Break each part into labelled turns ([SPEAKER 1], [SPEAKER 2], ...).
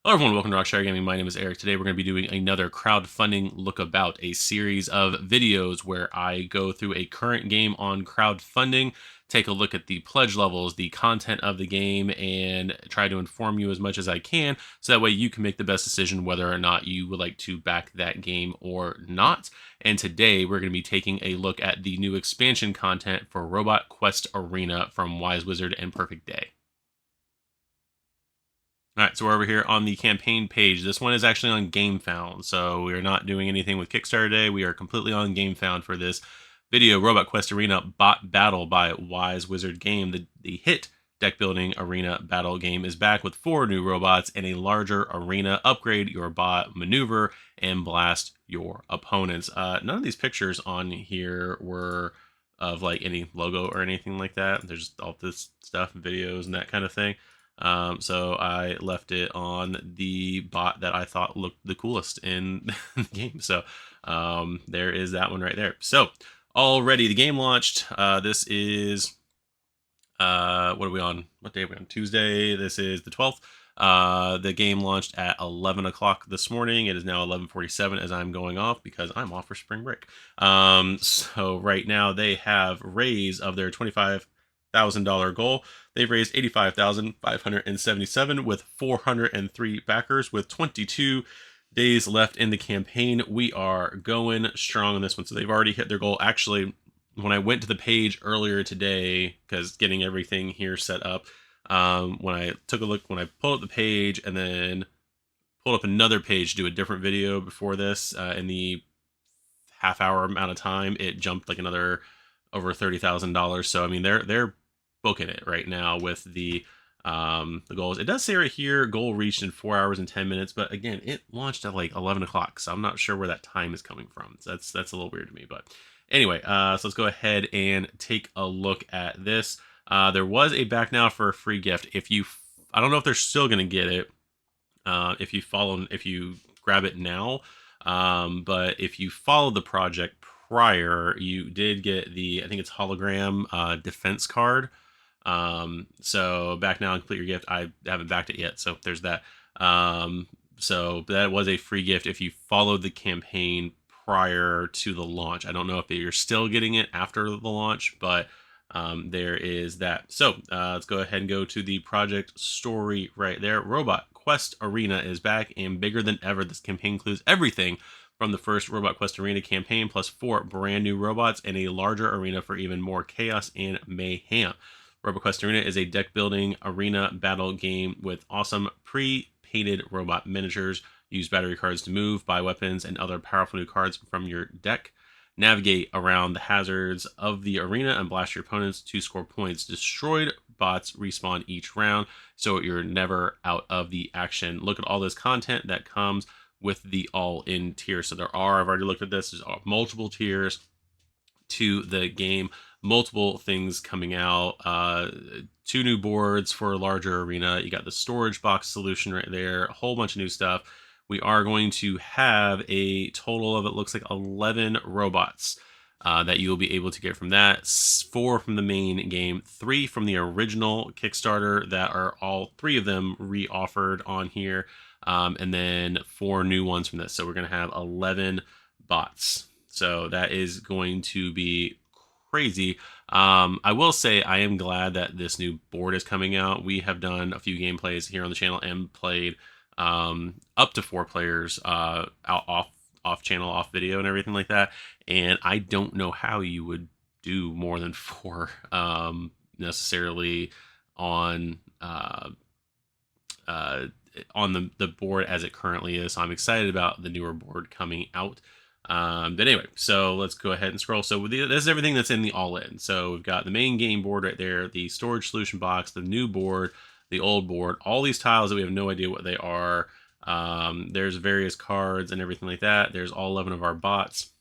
[SPEAKER 1] Hello everyone, welcome to Rockstar Gaming. My name is Eric. Today we're going to be doing another crowdfunding lookabout, a series of videos where I go through a current game on crowdfunding, take a look at the pledge levels, the content of the game, and try to inform you as much as I can, so that way you can make the best decision whether or not you would like to back that game or not. And today we're going to be taking a look at the new expansion content for Robot Quest Arena from Wise Wizard and Perfect Day. All right, so we're over here on the campaign page. This one is actually on Gamefound, so we are not doing anything with Kickstarter today. We are completely on Gamefound for this video. Robot Quest Arena Bot Battle by Wise Wizard Game. The hit deck building arena battle game is back with 4 new robots and a larger arena. Upgrade your bot, maneuver, and blast your opponents. None of these pictures on here were of like any logo or anything like that. There's just all this stuff, videos, and that kind of thing. So I left it on the bot that I thought looked the coolest in the game. So there is that one right there. So already the game launched. This is what are we on? What day are we on? Tuesday. This is the 12th. The game launched at 11 o'clock this morning. It is now 11:47 as I'm going off because I'm off for spring break. So right now they have raised of their $25,000 goal. They've raised $85,577 with 403 backers with 22 days left in the campaign. We are going strong on this one. So they've already hit their goal. Actually, when I went to the page earlier today, because getting everything here set up, when I took a look, when I pulled up the page and then pulled up another page to do a different video before this, in the half-hour amount of time, it jumped like another over $30,000. So I mean, they're booking it right now with the goals. It does say right here, goal reached in 4 hours and 10 minutes, but again, it launched at like 11 o'clock, so I'm not sure where that time is coming from. So that's a little weird to me, but anyway, so let's go ahead and take a look at this. There was a back now for a free gift. I don't know if they're still going to get it if you grab it now, but if you follow the project prior, you did get I think it's hologram defense card. So back now and complete your gift. I haven't backed it yet, so there's that. So that was a free gift if you followed the campaign prior to the launch. I don't know if you're still getting it after the launch, but there is that. So let's go ahead and go to the project story right there. Robot Quest Arena is back and bigger than ever. This campaign includes everything from the first Robot Quest Arena campaign, plus 4 brand new robots and a larger arena for even more chaos and mayhem. Robot Quest Arena is a deck building arena battle game with awesome pre-painted robot miniatures. Use battery cards to move, buy weapons, and other powerful new cards from your deck. Navigate around the hazards of the arena and blast your opponents to score points. Destroyed bots respawn each round, so you're never out of the action. Look at all this content that comes with the all-in tier. So I've already looked at this, there's multiple tiers to the game, multiple things coming out, 2 new boards for a larger arena. You got the storage box solution right there, a whole bunch of new stuff. We are going to have a total of, it looks like 11 robots that you will be able to get from that. 4 from the main game, 3 from the original Kickstarter that are all 3 of them re-offered on here. And then 4 new ones from this. So we're going to have 11 bots. So that is going to be crazy. I will say I am glad that this new board is coming out. We have done a few gameplays here on the channel and played up to 4 players off channel, off video, and everything like that. And I don't know how you would do more than 4 necessarily on the board as it currently is. So I'm excited about the newer board coming out. But anyway, so let's go ahead and scroll. So this is everything that's in the all-in. So we've got the main game board right there, the storage solution box, the new board, the old board, all these tiles that we have no idea what they are. There's various cards and everything like that. There's all 11 of our bots.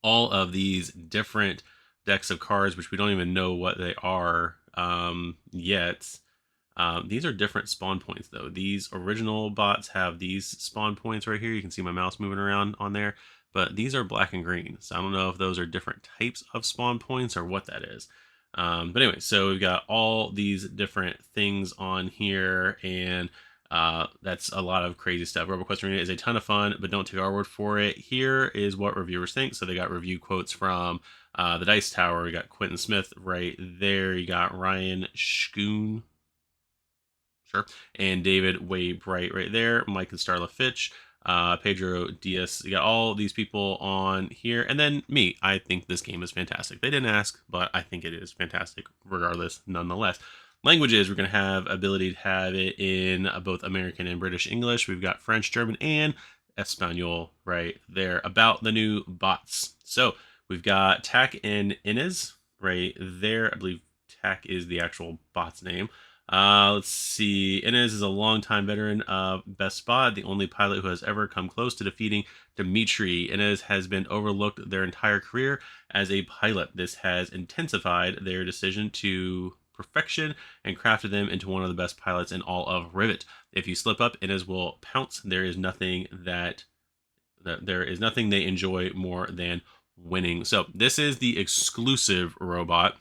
[SPEAKER 1] All of these different decks of cards, which we don't even know what they are yet. These are different spawn points, though. These original bots have these spawn points right here. You can see my mouse moving around on there. But these are black and green. So I don't know if those are different types of spawn points or what that is. But anyway, so we've got all these different things on here. And That's a lot of crazy stuff. RoboQuest Arena is a ton of fun, but don't take our word for it. Here is what reviewers think. So they got review quotes from the Dice Tower. We got Quentin Smith right there. You got Ryan Schoon, sure, and David Way Bright right there. Mike and Starla Fitch. Pedro Diaz. You got all these people on here, and then me. I think this game is fantastic. They didn't ask, but I think it is fantastic, regardless, nonetheless. Languages, we're going to have ability to have it in both American and British English. We've got French, German, and Espanol right there. About the new bots. So we've got Tack and Inez right there. I believe Tack is the actual bot's name. Let's see. Inez is a longtime veteran of Best Spot, the only pilot who has ever come close to defeating Dimitri. Inez has been overlooked their entire career as a pilot. This has intensified their decision to perfection and crafted them into one of the best pilots in all of Rivet. If you slip up, Inez will pounce. There is nothing they enjoy more than winning. So this is the exclusive robot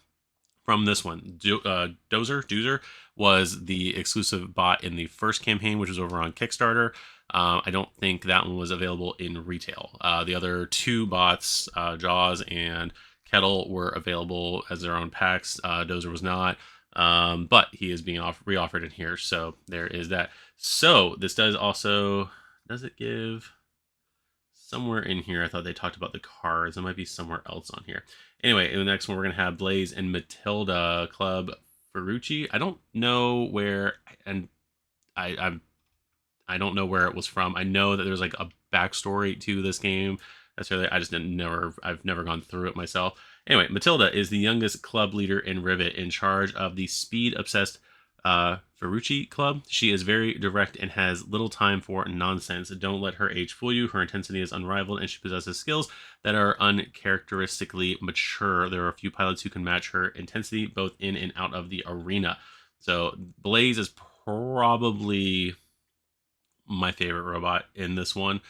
[SPEAKER 1] from this one. Dozer was the exclusive bot in the first campaign, which was over on Kickstarter. I don't think that one was available in retail. The other two bots, Jaws and Kettle, were available as their own packs. Dozer was not, but he is being reoffered in here. So there is that. So this does it give somewhere in here? I thought they talked about the cards. It might be somewhere else on here. Anyway, in the next one, we're going to have Blaz and Matilda Club Ferrucci. I don't know where, and I don't know where it was from. I know that there's like a backstory to this game. Necessarily, I've never gone through it myself. Anyway, Matilda is the youngest club leader in Rivet, in charge of the speed-obsessed Ferrucci Club. She is very direct and has little time for nonsense. Don't let her age fool you. Her intensity is unrivaled, and she possesses skills that are uncharacteristically mature. There are a few pilots who can match her intensity, both in and out of the arena. So Blaz is probably my favorite robot in this one.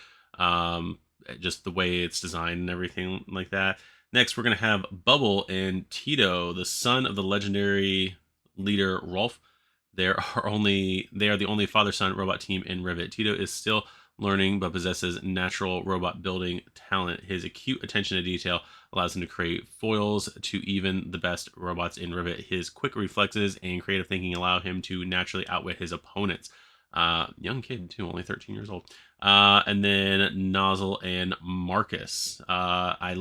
[SPEAKER 1] Just the way it's designed and everything like that. Next, we're going to have Bubble and Tito, the son of the legendary leader Rolf. They are the only father-son robot team in Rivet. Tito is still learning, but possesses natural robot building talent. His acute attention to detail allows him to create foils to even the best robots in Rivet. His quick reflexes and creative thinking allow him to naturally outwit his opponents. Young kid too, only 13 years old. And then Nozzle and Marcus. I'm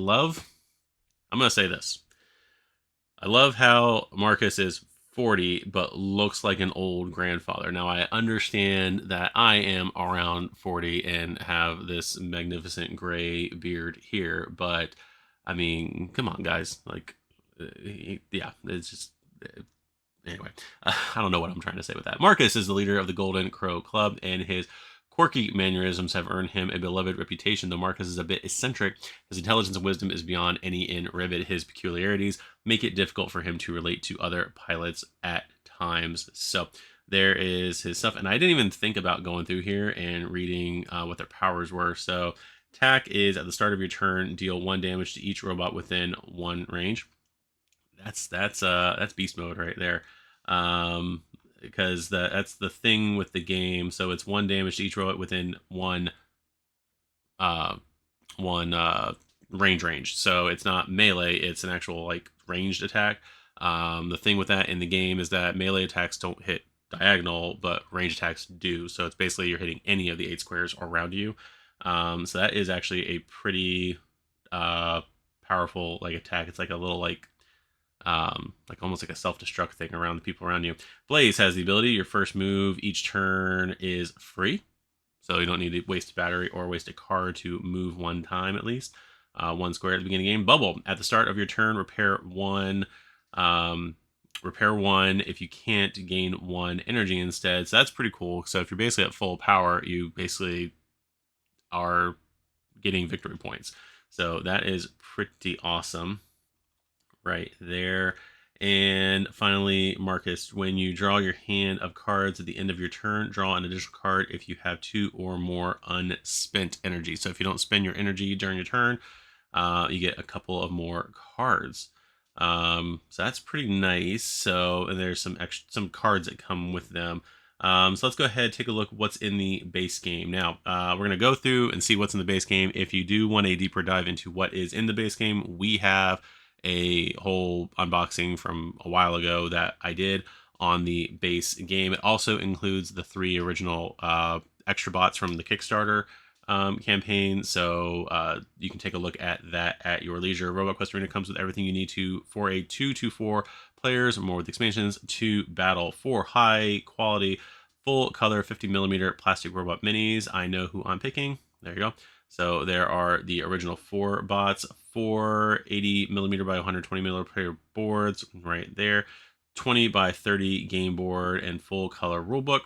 [SPEAKER 1] going to say this. I love how Marcus is 40, but looks like an old grandfather. Now, I understand that I am around 40 and have this magnificent gray beard here, but I mean, come on, guys. Like, yeah, it's just. Anyway, I don't know what I'm trying to say with that. Marcus is the leader of the Golden Crow Club, and his quirky mannerisms have earned him a beloved reputation. Though Marcus is a bit eccentric, his intelligence and wisdom is beyond any in Rivet. His peculiarities make it difficult for him to relate to other pilots at times. So there is his stuff. And I didn't even think about going through here and reading what their powers were. So Tack is at the start of your turn, deal 1 damage to each robot within 1 range. That's beast mode right there. Because that's the thing with the game. So it's 1 damage to each robot within one range. So it's not melee, it's an actual like ranged attack. The thing with that in the game is that melee attacks don't hit diagonal, but range attacks do. So it's basically you're hitting any of the 8 squares around you. So that is actually a pretty powerful like attack. It's like a little like almost like a self-destruct thing around the people around you. Blaz has the ability, your first move each turn is free. So you don't need to waste a battery or waste a card to move 1 time at least. 1 square at the beginning of the game. Bubble, at the start of your turn, repair 1. Repair 1. If you can't, gain 1 energy instead. So that's pretty cool. So if you're basically at full power, you basically are getting victory points. So that is pretty awesome right there. And finally, Marcus, when you draw your hand of cards at the end of your turn, draw an additional card if you have 2 or more unspent energy. So if you don't spend your energy during your turn, you get a couple of more cards. So that's pretty nice. So, and there's some cards that come with them. So let's go ahead and take a look what's in the base game. Now, we're going to go through and see what's in the base game. If you do want a deeper dive into what is in the base game, we have a whole unboxing from a while ago that I did on the base game. It also includes the 3 original extra bots from the Kickstarter campaign, so you can take a look at that at your leisure. Robot Quest Arena comes with everything you need to for a 2-4 players, more with expansions, to battle 4 high quality full color 50mm plastic robot minis. I know who I'm picking. There you go. So there are the original 4 bots, 4 80mm by 120mm boards right there, 20 by 30 game board and full color rulebook,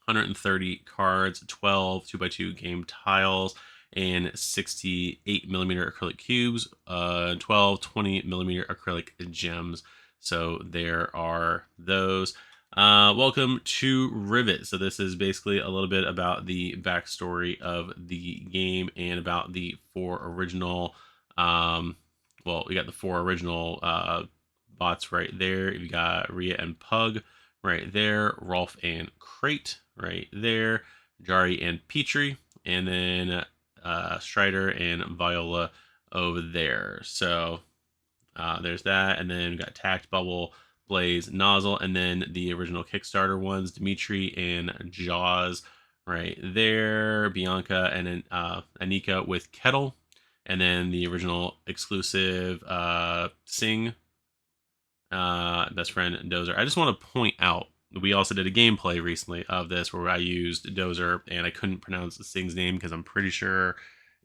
[SPEAKER 1] 130 cards, 12 2x2 game tiles, and 68mm acrylic cubes, 12 20mm acrylic gems. So there are those. Welcome to Rivet. So this is basically a little bit about the backstory of the game and about the 4 original. Well, we got the 4 original bots right there. You got Rhea and Pug right there, Rolf and Crate right there, Jari and Petrie, and then Strider and Viola over there. So there's that, and then we got Tack, Bubble, Blaz, Nozzle, and then the original Kickstarter ones, Dimitri and Jaws right there, Bianca, and then Anika with Kettle, and then the original exclusive Sing best friend Dozer. I just want to point out, we also did a gameplay recently of this where I used Dozer and I couldn't pronounce Sing's name because I'm pretty sure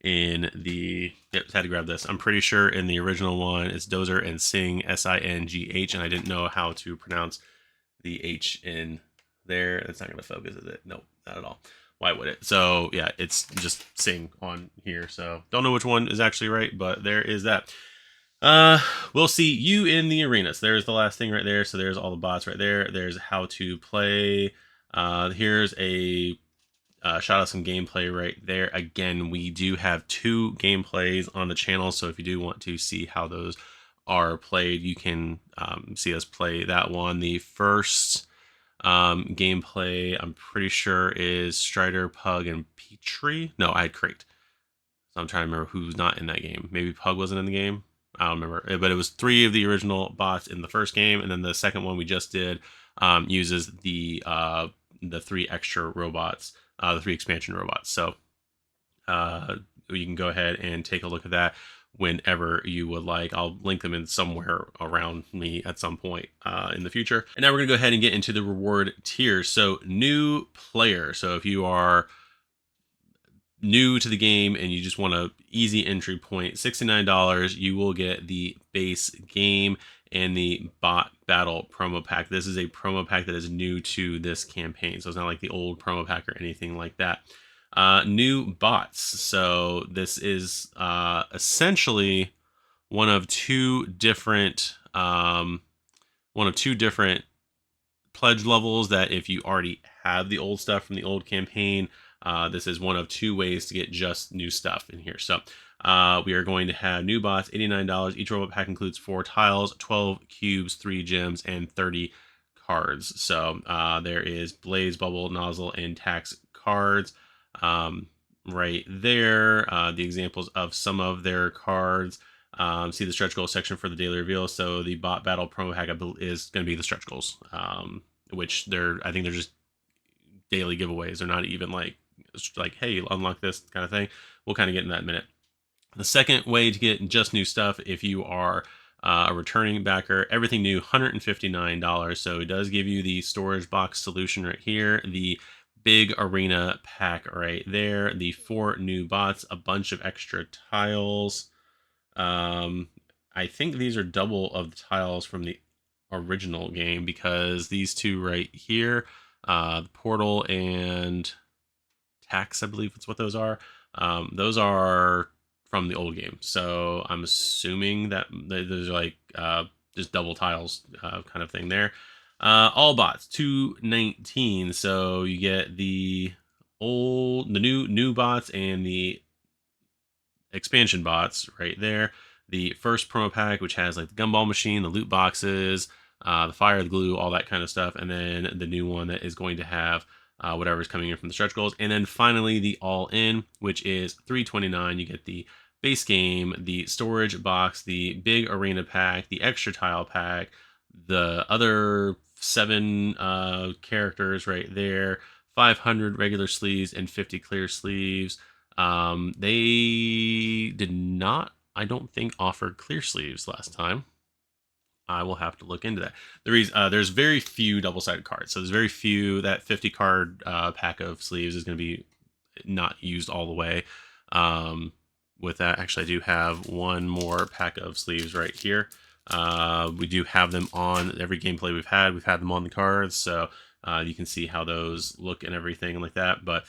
[SPEAKER 1] in the had to grab this. I'm pretty sure in the original one it's Dozer and Sing, Singh, and I didn't know how to pronounce the H in there. That's not going to focus, is it? Nope, not at all. Why would it? So yeah, it's just Sing on here. So don't know which one is actually right, but there is that. We'll see you in the arena. So there's the last thing right there. So there's all the bots right there. There's how to play. Here's a shot of some gameplay right there. Again, we do have 2 gameplays on the channel. So if you do want to see how those are played, you can see us play that one. The first gameplay, I'm pretty sure, is Strider, Pug, and Petrie. No, I had Crate. So I'm trying to remember who's not in that game. Maybe Pug wasn't in the game. I don't remember, but it was 3 of the original bots in the first game, and then the second one we just did uses the 3 extra robots, the 3 expansion robots. So you can go ahead and take a look at that whenever you would like. I'll link them in somewhere around me at some point in the future. And now we're gonna go ahead and get into the reward tiers. So new player. So if you are new to the game and you just want a easy entry point, $69, you will get the base game and the bot battle promo pack. This is a promo pack that is new to this campaign, so it's not like the old promo pack or anything like that. New bots. So this is essentially one of two different pledge levels that if you already have the old stuff from the old campaign, this is one of 2 ways to get just new stuff in here. So we are going to have new bots, $89. Each robot pack includes 4 tiles, 12 cubes, 3 gems, and 30 cards. So there is Blaz, Bubble, Nozzle, and Tax cards right there. The examples of some of their cards. See the stretch goal section for the daily reveal. So the bot battle promo pack is going to be the stretch goals, which I think they're just daily giveaways. They're not even like, hey, unlock this kind of thing. We'll kind of get in that in a minute. The second way to get just new stuff, if you are a returning backer, everything new, $159. So it does give you the storage box solution right here, the big arena pack right there, the 4 new bots, a bunch of extra tiles. I think these are double of the tiles from the original game, because these 2 right here, the portal and Tax, I believe it's what those are. Those are from the old game, so I'm assuming that those are like just double tiles kind of thing there. All bots, $219. So you get the new bots and the expansion bots right there. The first promo pack, which has like the gumball machine, the loot boxes, the fire, the glue, all that kind of stuff, and then the new one that is going to have whatever's coming in from the stretch goals, and then finally the all-in, which is $329. You get the base game, the storage box, the big arena pack, the extra tile pack, the other 7 characters right there, 500 regular sleeves and 50 clear sleeves. They did not, I don't think, offer clear sleeves last time. I will have to look into that. There's very few double-sided cards, so there's very few. That 50 card pack of sleeves is going to be not used all the way. With that, actually, I do have one more pack of sleeves right here. We do have them on every gameplay we've had. We've had them on the cards, so you can see how those look and everything like that. But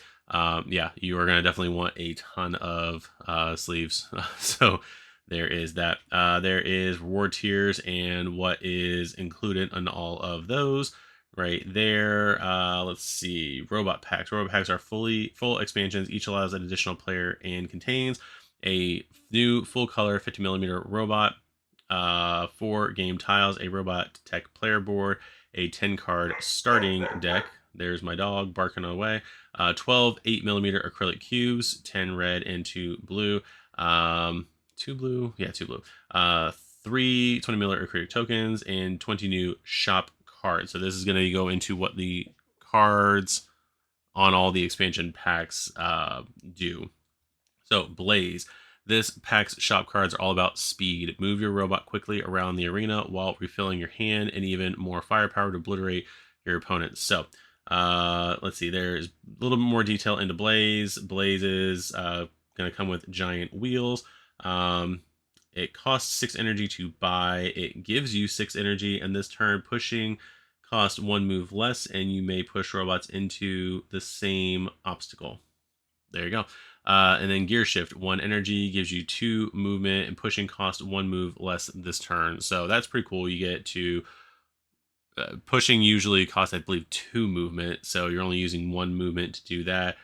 [SPEAKER 1] yeah, you are going to definitely want a ton of sleeves. So there is that. There is reward tiers and what is included in all of those right there. Let's see. Robot packs. Robot packs are full expansions. Each allows an additional player and contains a new full color 50 millimeter robot, 4 game tiles, a robot tech player board, a 10 card starting deck. There's my dog barking away. 12 8mm acrylic cubes, 10 red and 2 blue. 2 blue, yeah, 2 blue. 3 20mm acrylic tokens and 20 new shop cards. So this is going to go into what the cards on all the expansion packs do. So Blaz. This pack's shop cards are all about speed. Move your robot quickly around the arena while refilling your hand, and even more firepower to obliterate your opponents. So let's see. There's a little bit more detail into Blaz. Blaz is going to come with giant wheels. It costs 6 energy to buy. It gives you 6 energy, and this turn pushing costs 1 move less, and you may push robots into the same obstacle. There you go. And then gear shift, 1 energy gives you 2 movement, and pushing costs 1 move less this turn. So that's pretty cool. You get to pushing usually costs, I believe, 2 movement, so you're only using 1 movement to do that.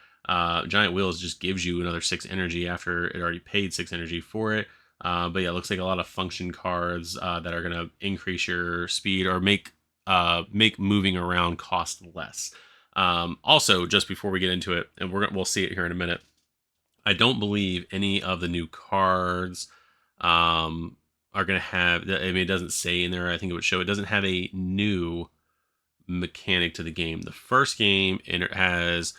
[SPEAKER 1] Giant wheels just gives you another 6 energy after it already paid 6 energy for it. But yeah, it looks like a lot of function cards that are going to increase your speed or make moving around cost less. Also, just before we get into it, and we'll see it here in a minute, I don't believe any of the new cards are going to have, I mean, it doesn't say in there, I think it would show, it doesn't have a new mechanic to the game. The first game, and it has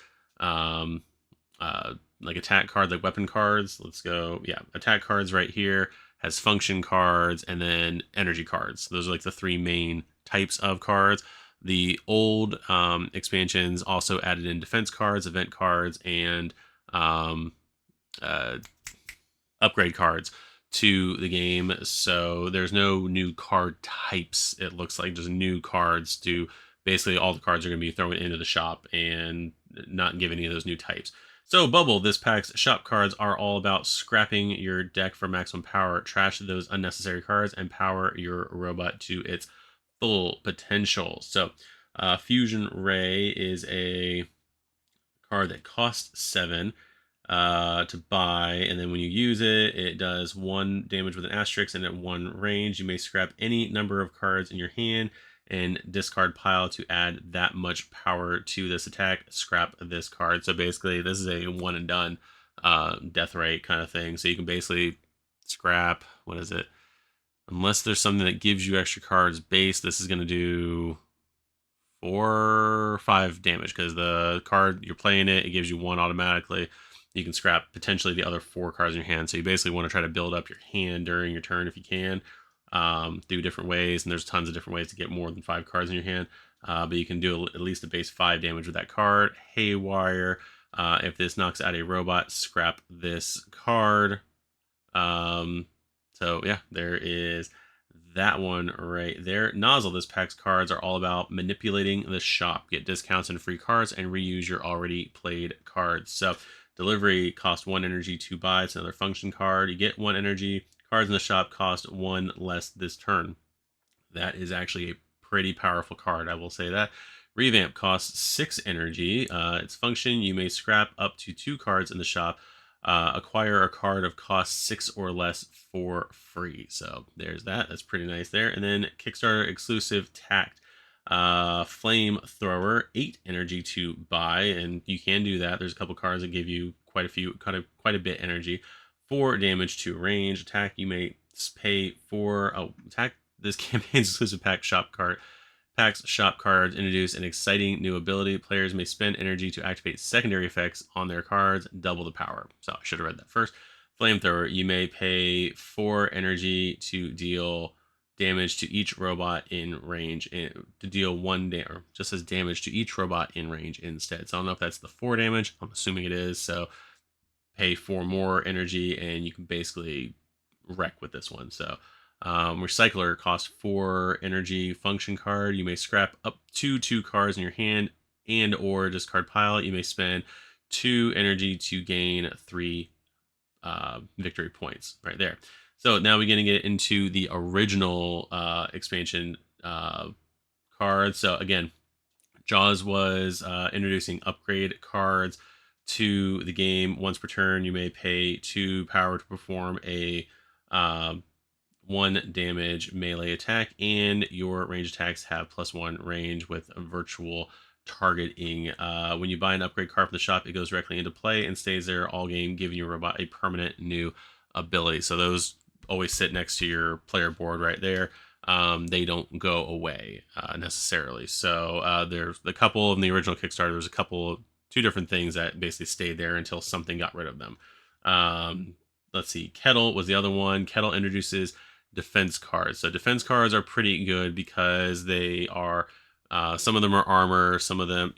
[SPEAKER 1] like attack cards, like weapon cards. Let's go, yeah, attack cards right here, has function cards, and then energy cards. Those are like the 3 main types of cards. The old expansions also added in defense cards, event cards, and upgrade cards to the game. So there's no new card types. It looks like there's new cards to basically all the cards are going to be thrown into the shop and not give any of those new types. So Bubble, this pack's shop cards are all about scrapping your deck for maximum power, trash those unnecessary cards, and power your robot to its full potential. So Fusion Ray is a card that costs 7 to buy, and then when you use it, it does 1 damage with an asterisk, and at 1 range, you may scrap any number of cards in your hand and discard pile to add that much power to this attack. Scrap this card. So basically, this is a 1 and done death rate kind of thing. So you can basically scrap, what is it? Unless there's something that gives you extra cards base, this is going to do 4 or 5 damage, because the card you're playing it gives you 1 automatically. You can scrap potentially the other 4 cards in your hand. So you basically want to try to build up your hand during your turn if you can, through different ways. And there's tons of different ways to get more than 5 cards in your hand. But you can do at least a base 5 damage with that card. Haywire. If this knocks out a robot, scrap this card. So yeah, there is that one right there. Nozzle, this pack's cards are all about manipulating the shop. Get discounts and free cards and reuse your already played cards. So delivery costs 1 energy to buy. It's another function card. You get 1 energy. Cards in the shop cost 1 less this turn. That is actually a pretty powerful card, I will say that. Revamp costs 6 energy. Its function, you may scrap up to 2 cards in the shop Acquire a card of cost 6 or less for free. So there's that. That's pretty nice there. And then Kickstarter exclusive Tack. Flamethrower, 8 energy to buy, and you can do that. There's a couple cards that give you quite a bit energy. 4 damage to range attack. You may pay for attack. This campaign's exclusive Packs shop cards introduce an exciting new ability. Players may spend energy to activate secondary effects on their cards, double the power. So I should have read that first. Flamethrower, you may pay 4 energy to deal damage to each robot in range, to deal 1 or just as damage to each robot in range instead. So I don't know if that's the 4 damage. I'm assuming it is. So pay 4 more energy and you can basically wreck with this one. So Recycler costs 4 energy. Function card, you may scrap up to 2 cards in your hand and or discard pile. You may spend 2 energy to gain 3 victory points right there. So now we're going to get into the original expansion cards. So again, Jaws was introducing upgrade cards to the game. Once per turn, you may pay 2 power to perform a 1 damage melee attack, and your range attacks have +1 range with a virtual targeting. When you buy an upgrade card from the shop, it goes directly into play and stays there all game, giving your robot a permanent new ability. So those always sit next to your player board right there. They don't go away necessarily. So there's a couple in the original Kickstarter. There's a 2 different things that basically stayed there until something got rid of them. Let's see. Kettle was the other one. Kettle introduces defense cards. So defense cards are pretty good because they are some of them are armor, some of them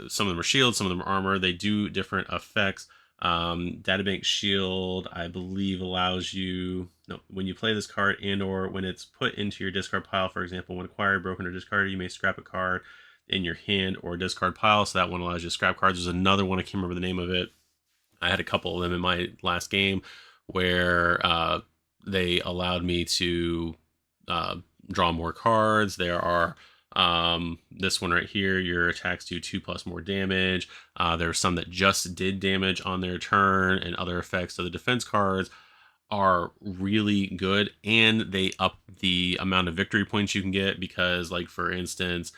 [SPEAKER 1] some of them are shields, some of them are armor. They do different effects. Databank Shield, I believe, allows you when you play this card and or when it's put into your discard pile. For example, when acquired, broken, or discarded, you may scrap a card in your hand or discard pile. So that one allows you to scrap cards. There's another one, I can't remember the name of it. I had a couple of them in my last game where they allowed me to draw more cards. There are this one right here, your attacks do 2+ more damage. There are some that just did damage on their turn and other effects. So the defense cards are really good, and they up the amount of victory points you can get because, like, for instance,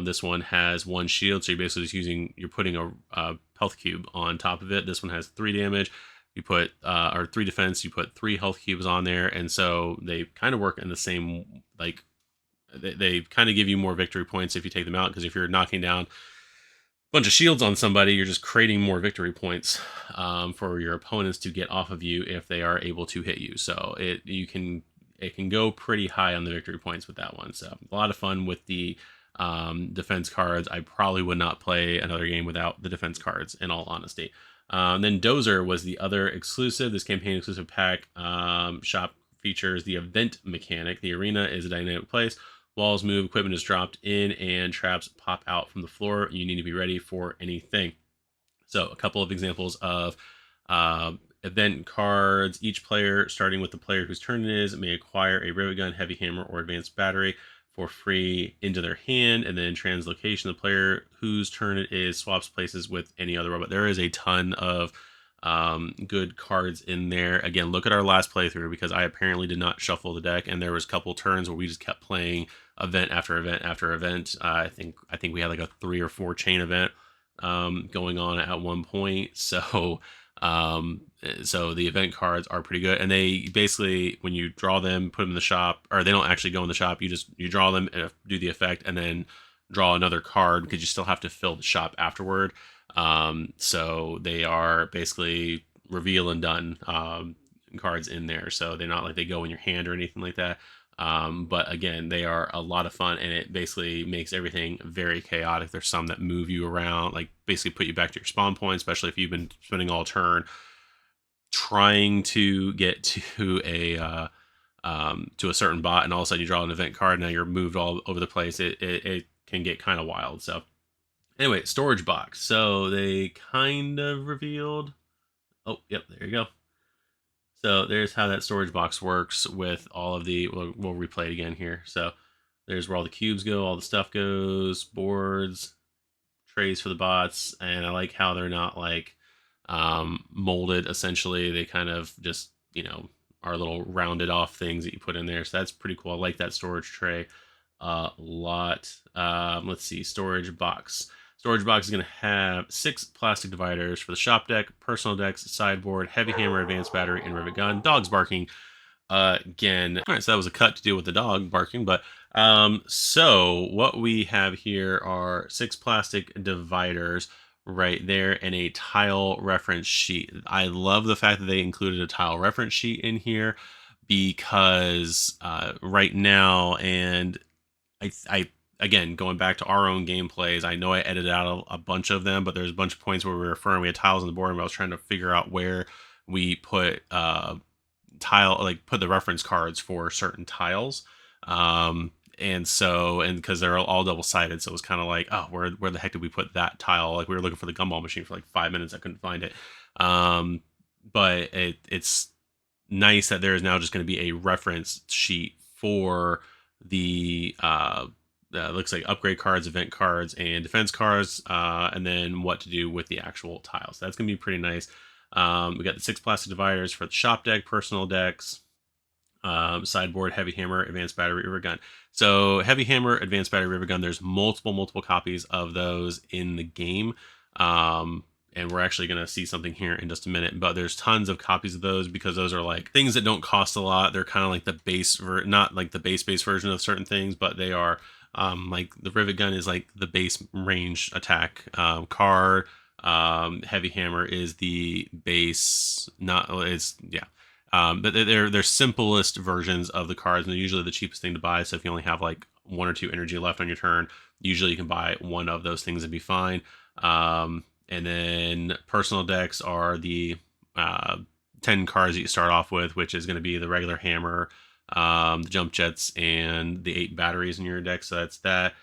[SPEAKER 1] this one has 1 shield, so you're basically you're putting a health cube on top of it. This one has 3 damage. You put or 3 defense. You put 3 health cubes on there, and so they kind of work in the same, like, they kind of give you more victory points if you take them out, because if you're knocking down a bunch of shields on somebody, you're just creating more victory points for your opponents to get off of you if they are able to hit you. So it can go pretty high on the victory points with that one. So a lot of fun with the defense cards. I probably would not play another game without the defense cards, in all honesty. Then Dozer was the other exclusive. This campaign exclusive pack shop features the event mechanic. The arena is a dynamic place. Walls move, equipment is dropped in, and traps pop out from the floor. You need to be ready for anything. So a couple of examples of event cards. Each player, starting with the player whose turn it is, may acquire a rivet gun, heavy hammer, or advanced battery for free into their hand, and then translocation. The player whose turn it is swaps places with any other robot. There is a ton of good cards in there. Again, look at our last playthrough, because I apparently did not shuffle the deck, and there was a couple turns where we just kept playing event after event after event. I think we had like a 3 or 4 chain event going on at one point. So the event cards are pretty good, and they basically, when you draw them, put them in the shop, or they don't actually go in the shop. You draw them and do the effect, and then draw another card, because you still have to fill the shop afterward. So they are basically reveal and done cards in there. So they're not like they go in your hand or anything like that. But again, they are a lot of fun, and it basically makes everything very chaotic. There's some that move you around, like basically put you back to your spawn point, especially if you've been spending all turn trying to get to a certain bot, and all of a sudden you draw an event card. Now you're moved all over the place. It can get kind of wild. So anyway, storage box. So they kind of revealed. Oh, yep, there you go. So there's how that storage box works with all of the, we'll replay it again here. So there's where all the cubes go, all the stuff goes, boards, trays for the bots, and I like how they're not like molded essentially. They kind of just, you know, are little rounded off things that you put in there. So that's pretty cool. I like that storage tray a lot. Let's see, storage box. Storage box is going to have 6 plastic dividers for the shop deck, personal decks, sideboard, heavy hammer, advanced battery, and rivet gun. Dog's barking again. All right, so that was a cut to deal with the dog barking, but so what we have here are 6 plastic dividers right there and a tile reference sheet. I love the fact that they included a tile reference sheet in here because right now, and I again going back to our own gameplays, I know I edited out a bunch of them, but there's a bunch of points where we were referring, we had tiles on the board, and I was trying to figure out where we put tile, like put the reference cards for certain tiles. And so, and because they're all double sided, so it was kind of like, oh, where the heck did we put that tile? Like we were looking for the gumball machine for like 5 minutes, I couldn't find it. But it's nice that there is now just going to be a reference sheet for the looks like upgrade cards, event cards, and defense cards, and then what to do with the actual tiles. That's going to be pretty nice. We got the 6 plastic dividers for the shop deck, personal decks, sideboard, heavy hammer, advanced battery, river gun. So heavy hammer, advanced battery, river gun, there's multiple copies of those in the game. And we're actually going to see something here in just a minute, but there's tons of copies of those because those are like things that don't cost a lot. They're kind of like the base, not like the base version of certain things, but they are like the rivet gun is like the base range attack card. Heavy hammer is the base, not it's yeah. But they're simplest versions of the cards, and they're usually the cheapest thing to buy. So if you only have like 1 or 2 energy left on your turn, usually you can buy one of those things and be fine. And then personal decks are the 10 cards that you start off with, which is going to be the regular hammer, the jump jets, and the 8 batteries in your deck. So that's that.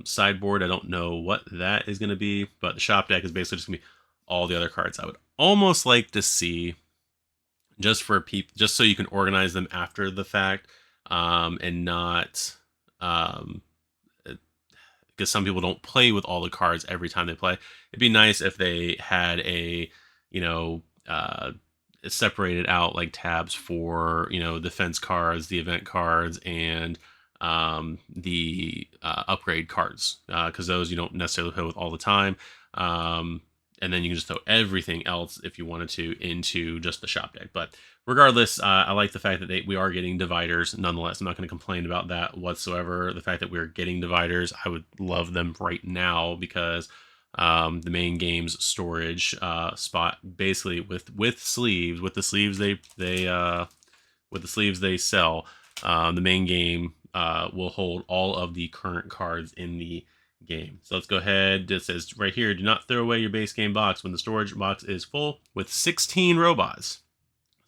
[SPEAKER 1] Sideboard, I don't know what that is going to be, but the shop deck is basically just going to be all the other cards. I would almost like to see, just for people, just so you can organize them after the fact, and not because some people don't play with all the cards every time they play. It'd be nice if they had a, you know, separated out like tabs for, you know, defense cards, the event cards, and the upgrade cards, because those you don't necessarily play with all the time. And then you can just throw everything else if you wanted to into just the shop deck. But regardless, I like the fact that we are getting dividers nonetheless. I'm not going to complain about that whatsoever. The fact that we're getting dividers, I would love them right now because the main game's storage spot, basically with sleeves, with the sleeves they sell, the main game will hold all of the current cards in the game. So let's go ahead. It says right here, do not throw away your base game box when the storage box is full with 16 robots.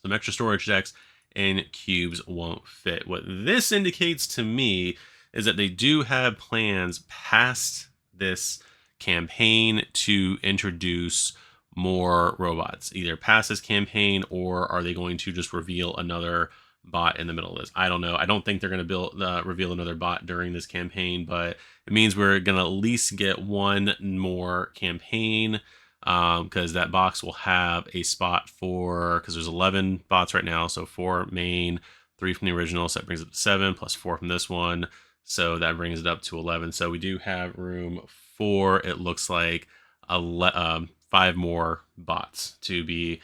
[SPEAKER 1] Some extra storage decks and cubes won't fit. What this indicates to me is that they do have plans past this campaign to introduce more robots, either past this campaign, or are they going to just reveal another bot in the middle of this? I don't know. I don't think they're going to reveal another bot during this campaign, but it means we're going to at least get one more campaign, because that box will have a spot for, because there's 11 bots right now, so 4 main, 3 from the original, so that brings it to 7, plus 4 from this one, so that brings it up to 11. So we do have room for, it looks like, 5 more bots to be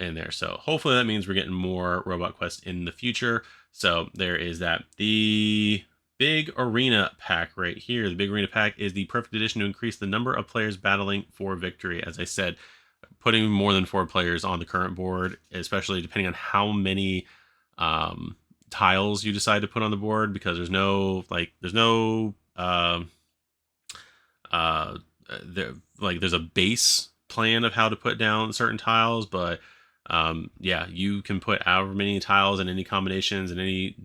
[SPEAKER 1] in there. So hopefully that means we're getting more robot quests in the future. So there is that. The big arena pack right here, the big arena pack is the perfect addition to increase the number of players battling for victory. As I said, putting more than 4 players on the current board, especially depending on how many tiles you decide to put on the board, because there's no there's a base plan of how to put down certain tiles, but yeah, you can put however many tiles in any combinations and any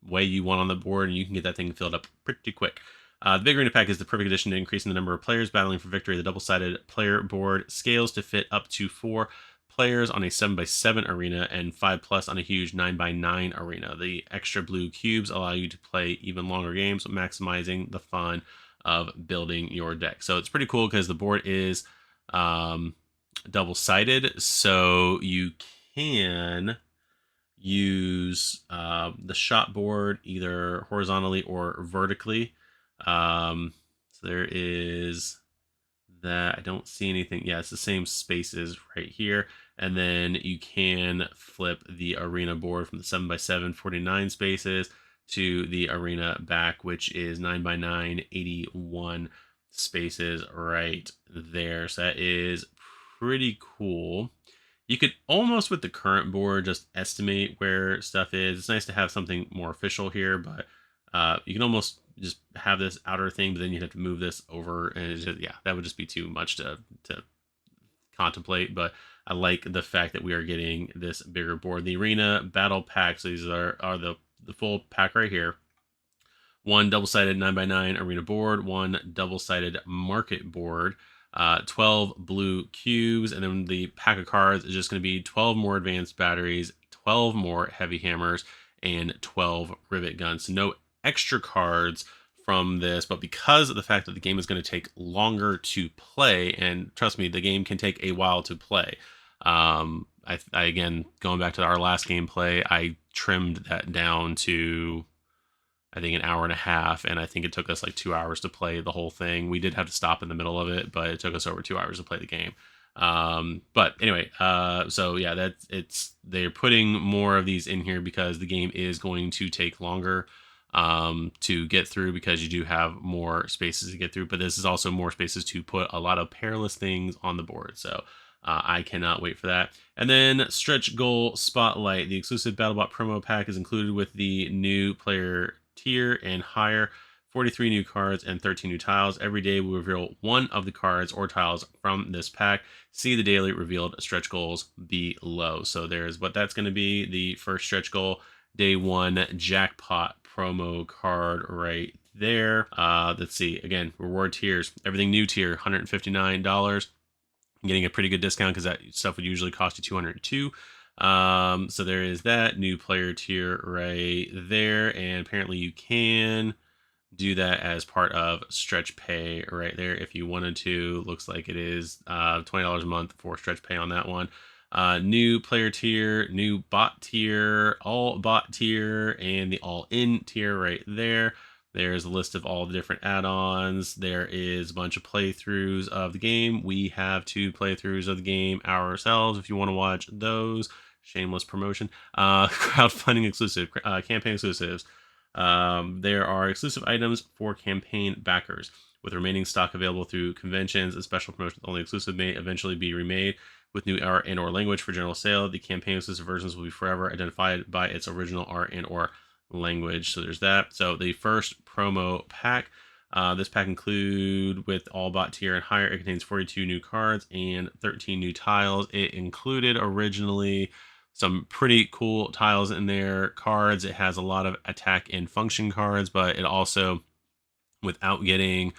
[SPEAKER 1] way you want on the board, and you can get that thing filled up pretty quick. The big arena pack is the perfect addition to increasing the number of players battling for victory. The double-sided player board scales to fit up to 4 players on a 7x7 arena and 5+ on a huge 9x9 arena. The extra blue cubes allow you to play even longer games, maximizing the fun of building your deck. So it's pretty cool because the board is double-sided, so you can use the shot board either horizontally or vertically. So there is that. I don't see anything. Yeah, it's the same spaces right here. And then you can flip the arena board from the 7x7 49 spaces to the arena back, which is 9x9 81 spaces right there. So that is pretty cool. You could almost, with the current board, just estimate where stuff is. It's nice to have something more official here, but you can almost just have this outer thing, but then you'd have to move this over, and it's just, yeah, that would just be too much to contemplate. But I like the fact that we are getting this bigger board. The arena battle packs, these are the full pack right here. One double-sided 9x9 arena board, one double-sided market board, 12 blue cubes, and then the pack of cards is just going to be 12 more advanced batteries, 12 more heavy hammers, and 12 rivet guns. So no extra cards from this, but because of the fact that the game is going to take longer to play, and trust me, the game can take a while to play. I again, going back to our last gameplay, I trimmed that down to, I think, an hour and a half, and I think it took us like 2 hours to play the whole thing. We did have to stop in the middle of it, but it took us over 2 hours to play the game. But anyway, so yeah, they're putting more of these in here because the game is going to take longer to get through, because you do have more spaces to get through, but this is also more spaces to put a lot of perilous things on the board. So I cannot wait for that. And then Stretch Goal Spotlight, the exclusive BattleBot promo pack, is included with the new player tier and higher. 43 new cards and 13 new tiles. Every day we reveal one of the cards or tiles from this pack. See the daily revealed stretch goals below. So there's what that's going to be. The first stretch goal, day one jackpot promo card right there. Let's see. Again, reward tiers. Everything new tier, $159. I'm getting a pretty good discount because that stuff would usually cost you $202. So there is that new player tier right there, and apparently you can do that as part of stretch pay right there if you wanted to. Looks like it is $20 a month for stretch pay on that one. New player tier, new bot tier, all bot tier, and the all in tier right there. There's a list of all the different add-ons. There is a bunch of playthroughs of the game. We have 2 playthroughs of the game ourselves if you want to watch those. Shameless promotion. Crowdfunding exclusive, campaign exclusives. There are exclusive items for campaign backers. With remaining stock available through conventions, a special promotion only exclusive may eventually be remade with new art and or language for general sale. The campaign exclusive versions will be forever identified by its original art and or language. So there's that. So the first promo pack, this pack include with all bot tier and higher, it contains 42 new cards and 13 new tiles. It included originally some pretty cool tiles in there, cards. It has a lot of attack and function cards, but it also, without getting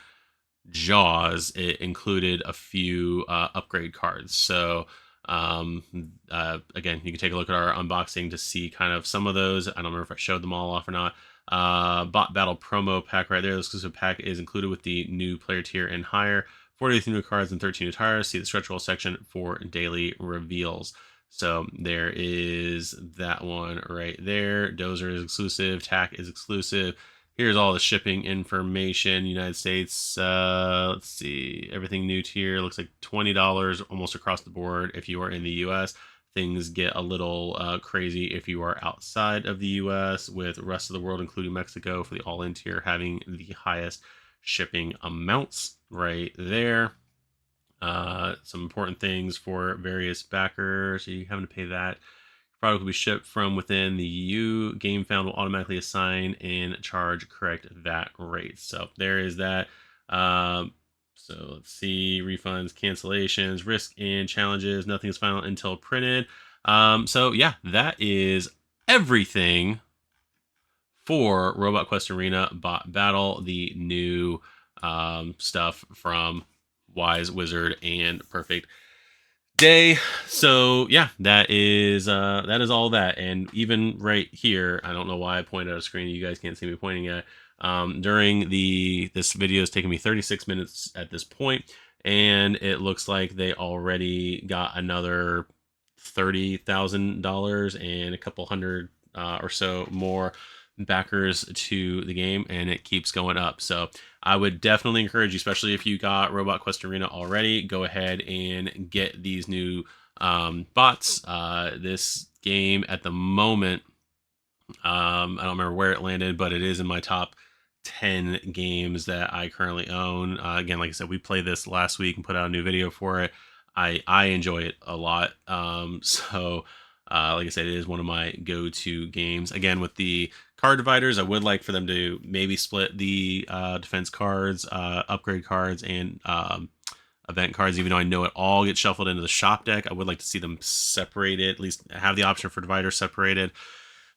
[SPEAKER 1] Jaws, it included a few upgrade cards. So again, you can take a look at our unboxing to see kind of some of those. I don't remember if I showed them all off or not. Bot Battle promo pack right there. The exclusive pack is included with the new player tier and higher. 43 new cards and 13 new tires. See the stretch goal section for daily reveals. So there is that one right there. Dozer is exclusive. Tack is exclusive. Here's all the shipping information. United States, let's see, everything new tier looks like $20 almost across the board if you are in the US. Things get a little crazy if you are outside of the US, with the rest of the world, including Mexico, for the all-in tier having the highest shipping amounts right there. Some important things for various backers. So you having to pay that. Product will be shipped from within the EU. Gamefound will automatically assign and charge correct VAT rates. So there is that. So let's see, refunds, cancellations, risk, and challenges. Nothing is final until printed. So yeah, that is everything for Robot Quest Arena Bot Battle, the new stuff from Wise Wizard and Perfect Day. So yeah, that is all that. And even right here, I don't know why I pointed at a screen you guys can't see me pointing at. During this video is taking me 36 minutes at this point, and it looks like they already got another $30,000 and a couple hundred or so more backers to the game, and it keeps going up. So I would definitely encourage you, especially if you got Robot Quest Arena already, go ahead and get these new bots. This game at the moment, I don't remember where it landed, but it is in my top 10 games that I currently own. Again, like I said, we played this last week and put out a new video for it. I enjoy it a lot. Like I said, it is one of my go-to games. Again, with the card dividers, I would like for them to maybe split the defense cards, upgrade cards, and event cards. Even though I know it all gets shuffled into the shop deck, I would like to see them separated, at least have the option for dividers separated.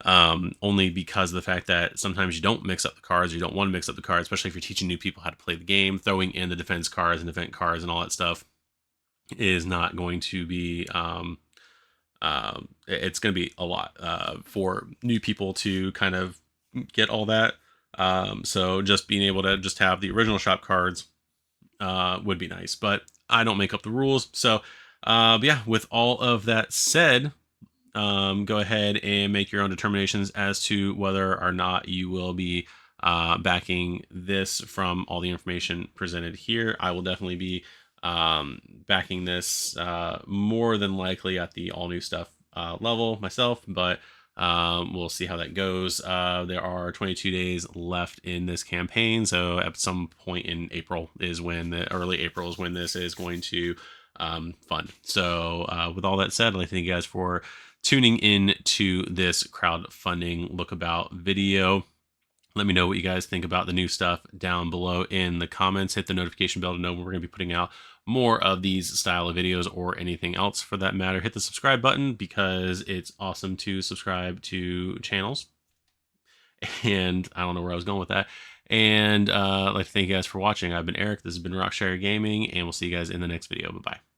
[SPEAKER 1] Only because of the fact that sometimes you don't mix up the cards, or you don't want to mix up the cards, especially if you're teaching new people how to play the game. Throwing in the defense cards and event cards and all that stuff is not going to be it's going to be a lot for new people to kind of get all that. So just being able to just have the original shop cards would be nice, but I don't make up the rules. So yeah, with all of that said, go ahead and make your own determinations as to whether or not you will be backing this from all the information presented here. I will definitely be backing this more than likely at the all new stuff level myself, but we'll see how that goes. There are 22 days left in this campaign, so at some point in April is when early April is when this is going to fund. So with all that said, I'd like to thank you guys for tuning in to this crowdfunding lookabout video. Let me know what you guys think about the new stuff down below in the comments. Hit the notification bell to know when we're going to be putting out more of these style of videos, or anything else for that matter. Hit the subscribe button because it's awesome to subscribe to channels. And I don't know where I was going with that. And I'd like to thank you guys for watching. I've been Eric. This has been Rockshire Gaming, and we'll see you guys in the next video. Bye-bye.